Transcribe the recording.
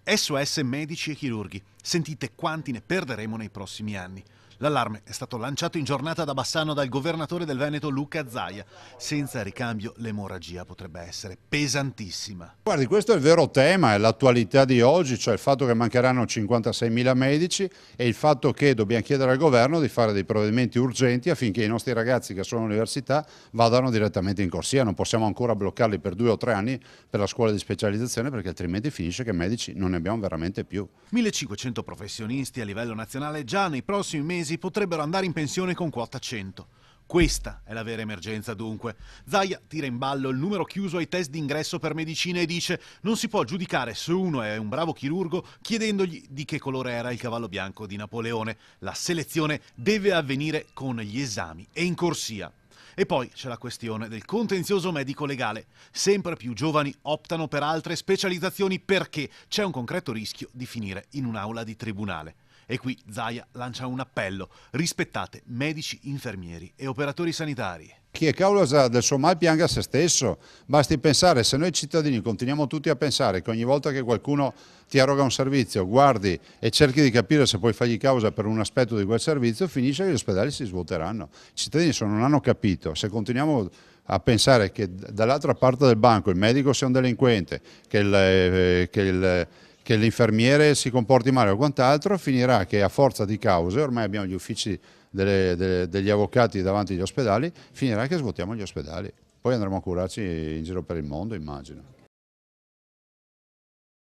SOS medici e chirurghi. Sentite quanti ne perderemo nei prossimi anni. L'allarme è stato lanciato in giornata da Bassano dal governatore del Veneto Luca Zaia. Senza ricambio l'emorragia potrebbe essere pesantissima. Guardi, questo è il vero tema, è l'attualità di oggi, cioè il fatto che mancheranno 56.000 medici e il fatto che dobbiamo chiedere al governo di fare dei provvedimenti urgenti affinché i nostri ragazzi che sono all'università vadano direttamente in corsia. Non possiamo ancora bloccarli per 2 o 3 anni per la scuola di specializzazione, perché altrimenti finisce che medici non ne abbiamo veramente più. 1500 professionisti a livello nazionale già nei prossimi mesi potrebbero andare in pensione con quota 100. Questa è la vera emergenza dunque. Zaia tira in ballo il numero chiuso ai test d'ingresso per medicina e dice: non si può giudicare se uno è un bravo chirurgo chiedendogli di che colore era il cavallo bianco di Napoleone. La selezione deve avvenire con gli esami e in corsia. E poi c'è la questione del contenzioso medico-legale. Sempre più giovani optano per altre specializzazioni perché c'è un concreto rischio di finire in un'aula di tribunale. E qui Zaia lancia un appello: rispettate medici, infermieri e operatori sanitari. Chi è causa del suo mal pianga se stesso. Basti pensare, se noi cittadini continuiamo tutti a pensare che ogni volta che qualcuno ti eroga un servizio, guardi e cerchi di capire se puoi fargli causa per un aspetto di quel servizio, finisce che gli ospedali si svuoteranno. I cittadini non hanno capito. Se continuiamo a pensare che dall'altra parte del banco il medico sia un delinquente, che l'infermiere si comporti male o quant'altro, finirà che a forza di cause, ormai abbiamo gli uffici degli avvocati davanti agli ospedali, finirà che svuotiamo gli ospedali. Poi andremo a curarci in giro per il mondo, immagino.